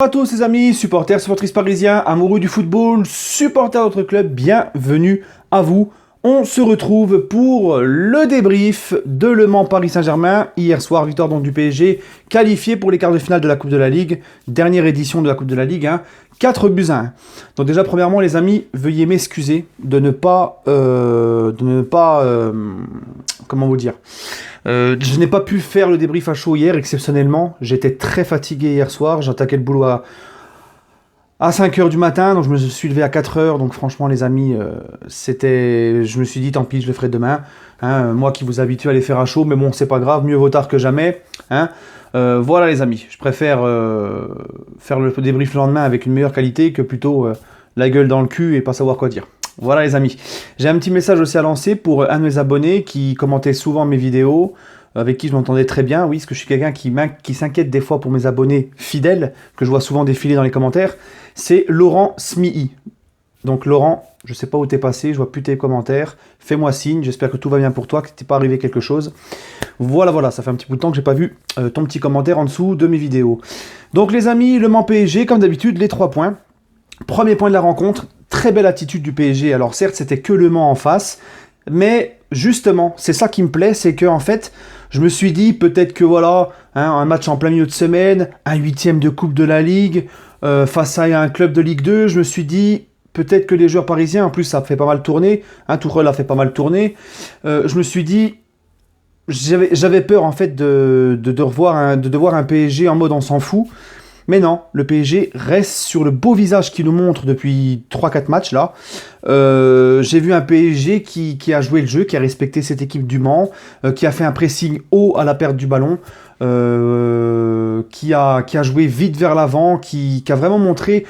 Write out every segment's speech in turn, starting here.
Bonjour à tous les amis, supporters, supportrices parisiens, amoureux du football, supporters de notre club, bienvenue à vous. On se retrouve pour le débrief de Le Mans Paris Saint-Germain. Hier soir, victoire donc du PSG, qualifié pour les quarts de finale de la Coupe de la Ligue. Dernière édition de la Coupe de la Ligue, 4 buts à 1. Donc déjà, premièrement les amis, veuillez m'excuser de ne pas... comment vous dire je n'ai pas pu faire le débrief à chaud hier, exceptionnellement. J'étais très fatigué hier soir, j'ai attaqué le boulot à 5h du matin, donc je me suis levé à 4h, donc franchement les amis, je me suis dit tant pis, je le ferai demain, moi qui vous habitue à les faire à chaud, mais bon c'est pas grave, mieux vaut tard que jamais, voilà les amis, je préfère faire le débrief le lendemain avec une meilleure qualité que plutôt la gueule dans le cul et pas savoir quoi dire. Voilà les amis, j'ai un petit message aussi à lancer pour un de mes abonnés qui commentait souvent mes vidéos, avec qui je m'entendais très bien, oui, parce que je suis quelqu'un qui s'inquiète des fois pour mes abonnés fidèles, que je vois souvent défiler dans les commentaires, c'est Laurent Smii. Donc Laurent, je sais pas où t'es passé, je vois plus tes commentaires, fais-moi signe, j'espère que tout va bien pour toi, que t'es pas arrivé quelque chose. Voilà, ça fait un petit bout de temps que j'ai pas vu ton petit commentaire en dessous de mes vidéos. Donc les amis, Le Mans PSG, comme d'habitude, les 3 points. Premier point de la rencontre, très belle attitude du PSG. Alors certes, c'était que Le Mans en face, mais justement, c'est ça qui me plaît, c'est que en fait, je me suis dit peut-être que voilà, un match en plein milieu de semaine, un 8e de Coupe de la Ligue, face à un club de Ligue 2, je me suis dit peut-être que les joueurs parisiens, en plus ça fait pas mal tourner, Tourelle a fait pas mal tourner, je me suis dit, j'avais peur en fait de revoir devoir un PSG en mode on s'en fout. Mais non, le PSG reste sur le beau visage qu'il nous montre depuis 3-4 matchs là. J'ai vu un PSG qui a joué le jeu, qui a respecté cette équipe du Mans, qui a fait un pressing haut à la perte du ballon, qui a joué vite vers l'avant, qui a vraiment montré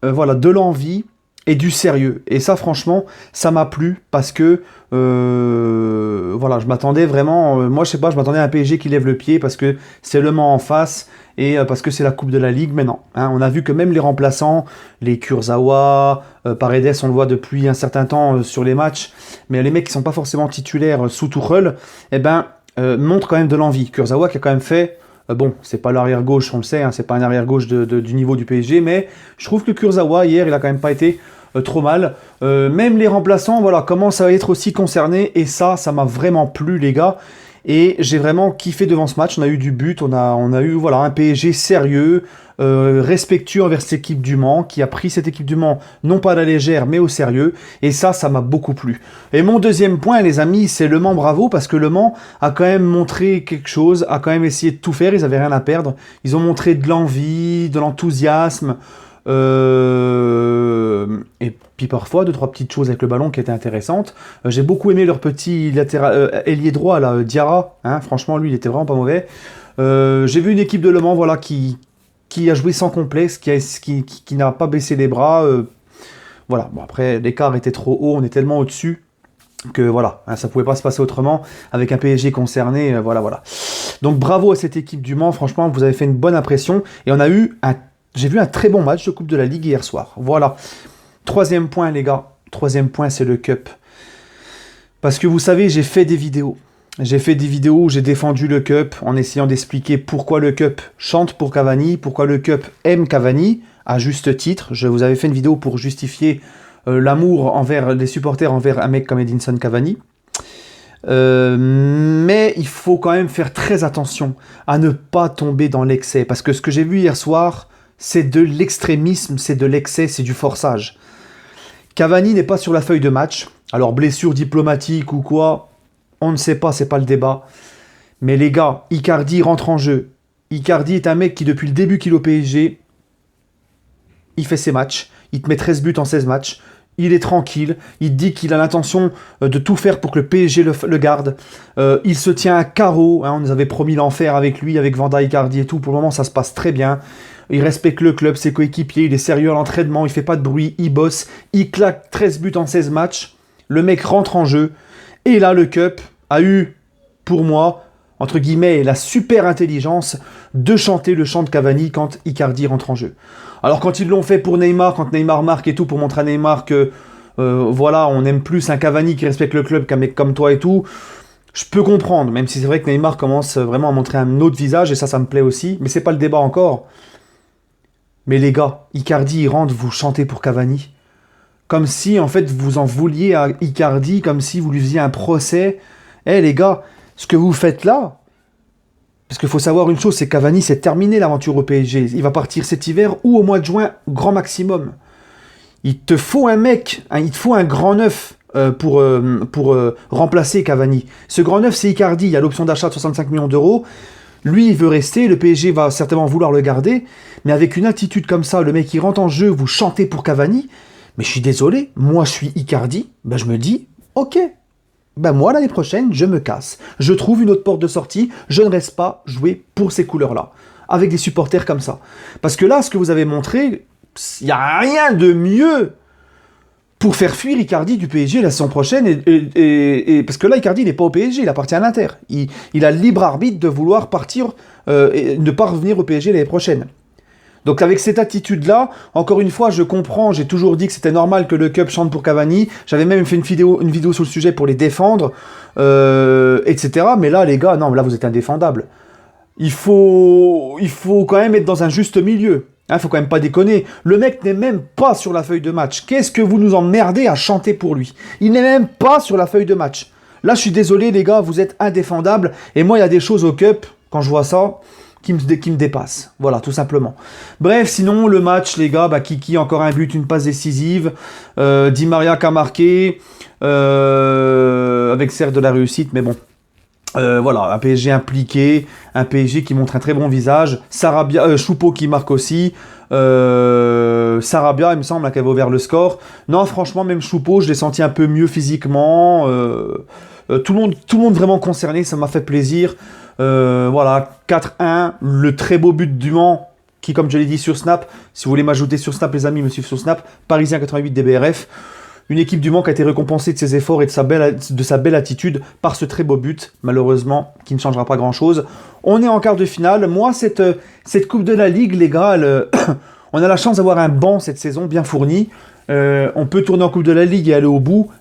de l'envie et du sérieux. Et ça franchement, ça m'a plu parce que je m'attendais vraiment, moi je sais pas, je m'attendais à un PSG qui lève le pied parce que c'est Le Mans en face. Et parce que c'est la Coupe de la Ligue, mais non. On a vu que même les remplaçants, les Kurzawa, Paredes, on le voit depuis un certain temps sur les matchs, mais les mecs qui sont pas forcément titulaires sous Tourelle, montrent quand même de l'envie. Kurzawa qui a quand même fait, c'est pas l'arrière-gauche, on le sait, c'est pas un arrière-gauche du niveau du PSG, mais je trouve que Kurzawa, hier, il a quand même pas été trop mal. Même les remplaçants, commencent à être aussi concernés, et ça m'a vraiment plu, les gars. Et j'ai vraiment kiffé devant ce match, on a eu du but, on a eu un PSG sérieux, respectueux envers cette équipe du Mans, qui a pris cette équipe du Mans, non pas à la légère, mais au sérieux, et ça m'a beaucoup plu. Et mon deuxième point, les amis, c'est Le Mans bravo, parce que Le Mans a quand même montré quelque chose, a quand même essayé de tout faire, ils avaient rien à perdre, ils ont montré de l'envie, de l'enthousiasme, et puis parfois 2-3 petites choses avec le ballon qui étaient intéressantes. J'ai beaucoup aimé leur petit latéral ailier droit là, Diarra, franchement lui il était vraiment pas mauvais. J'ai vu une équipe de Le Mans qui a joué sans complexe, qui n'a pas baissé les bras. Après l'écart était trop haut, on est tellement au-dessus que ça pouvait pas se passer autrement avec un PSG concerné, Donc bravo à cette équipe du Mans, franchement vous avez fait une bonne impression et j'ai vu un très bon match de Coupe de la Ligue hier soir. Voilà. 3e point, les gars. 3e point, c'est le Cup. Parce que vous savez, j'ai fait des vidéos. Où j'ai défendu le Cup en essayant d'expliquer pourquoi le Cup chante pour Cavani, pourquoi le Cup aime Cavani, à juste titre. Je vous avais fait une vidéo pour justifier l'amour envers les supporters envers un mec comme Edinson Cavani. Mais il faut quand même faire très attention à ne pas tomber dans l'excès. Parce que ce que j'ai vu hier soir, c'est de l'extrémisme, c'est de l'excès, c'est du forçage. Cavani n'est pas sur la feuille de match. Alors, blessure diplomatique ou quoi, on ne sait pas, c'est pas le débat. Mais les gars, Icardi rentre en jeu. Icardi est un mec qui, depuis le début qu'il est au PSG, il fait ses matchs. Il te met 13 buts en 16 matchs. Il est tranquille. Il dit qu'il a l'intention de tout faire pour que le PSG le garde. Il se tient à carreau. On nous avait promis l'enfer avec lui, avec Vanda, Icardi et tout. Pour le moment, ça se passe très bien. Il respecte le club, ses coéquipiers, il est sérieux à l'entraînement, il fait pas de bruit, il bosse, il claque 13 buts en 16 matchs, le mec rentre en jeu, et là le Cup a eu, pour moi, entre guillemets, la super intelligence de chanter le chant de Cavani quand Icardi rentre en jeu. Alors quand ils l'ont fait pour Neymar, quand Neymar marque et tout, pour montrer à Neymar que, on aime plus un Cavani qui respecte le club qu'un mec comme toi et tout, je peux comprendre, même si c'est vrai que Neymar commence vraiment à montrer un autre visage, et ça me plaît aussi, mais c'est pas le débat encore. Mais les gars, Icardi, il rentre, vous chantez pour Cavani. Comme si, en fait, vous en vouliez à Icardi, comme si vous lui faisiez un procès. Eh les gars, ce que vous faites là, parce qu'il faut savoir une chose, c'est que Cavani, c'est terminé l'aventure au PSG. Il va partir cet hiver ou au mois de juin, grand maximum. Il te faut un mec, il te faut un grand neuf pour remplacer Cavani. Ce grand neuf, c'est Icardi. Il y a l'option d'achat de 65 millions d'euros. Lui, il veut rester. Le PSG va certainement vouloir le garder. Mais avec une attitude comme ça, le mec qui rentre en jeu, vous chantez pour Cavani. Mais je suis désolé, moi je suis Icardi. Ben, je me dis, ok. Ben moi, l'année prochaine, je me casse. Je trouve une autre porte de sortie. Je ne reste pas jouer pour ces couleurs-là. Avec des supporters comme ça. Parce que là, ce que vous avez montré, il n'y a rien de mieux pour faire fuir Icardi du PSG la saison prochaine. Parce que là, Icardi n'est pas au PSG, il appartient à l'Inter. Il a le libre arbitre de vouloir partir et ne pas revenir au PSG l'année prochaine. Donc avec cette attitude-là, encore une fois, je comprends, j'ai toujours dit que c'était normal que le Cup chante pour Cavani, j'avais même fait une vidéo sur le sujet pour les défendre, etc. Mais là, les gars, non, là, vous êtes indéfendables. Il faut quand même être dans un juste milieu. Faut quand même pas déconner. Le mec n'est même pas sur la feuille de match. Qu'est-ce que vous nous emmerdez à chanter pour lui? Il n'est même pas sur la feuille de match. Là, je suis désolé, les gars, vous êtes indéfendables. Et moi, il y a des choses au Cup, quand je vois ça, qui me dépassent. Voilà, tout simplement. Bref, sinon, le match, les gars, Kiki, encore un but, une passe décisive. Di Maria qui a marqué. Avec certes de la réussite, mais bon. Voilà, un PSG impliqué, un PSG qui montre un très bon visage, Sarabia, Choupo qui marque aussi, Sarabia, il me semble, qui avait ouvert le score. Non, franchement, même Choupo, je l'ai senti un peu mieux physiquement, tout le monde vraiment concerné, ça m'a fait plaisir. Voilà, 4-1, le très beau but du Mans, qui, comme je l'ai dit sur Snap, si vous voulez m'ajouter sur Snap, les amis, me suivent sur Snap, Parisien 88 DBRF. Une équipe du Mans qui a été récompensée de ses efforts et de sa belle attitude par ce très beau but, malheureusement, qui ne changera pas grand-chose. On est en quart de finale. Moi, cette Coupe de la Ligue, les gars, on a la chance d'avoir un banc cette saison bien fourni. On peut tourner en Coupe de la Ligue et aller au bout.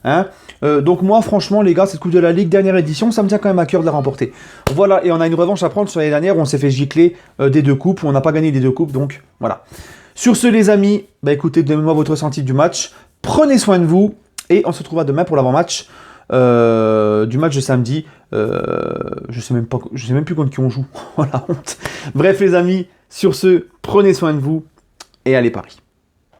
Donc moi, franchement, les gars, cette Coupe de la Ligue, dernière édition, ça me tient quand même à cœur de la remporter. Voilà, et on a une revanche à prendre sur l'année dernière où on s'est fait gicler des deux coupes, où on n'a pas gagné des deux coupes, donc voilà. Sur ce, les amis, écoutez, donnez-moi votre ressenti du match. Prenez soin de vous et on se retrouvera demain pour l'avant-match du match de samedi. Je sais même plus contre qui on joue. Voilà, honte. Bref, les amis, sur ce, prenez soin de vous et allez Paris.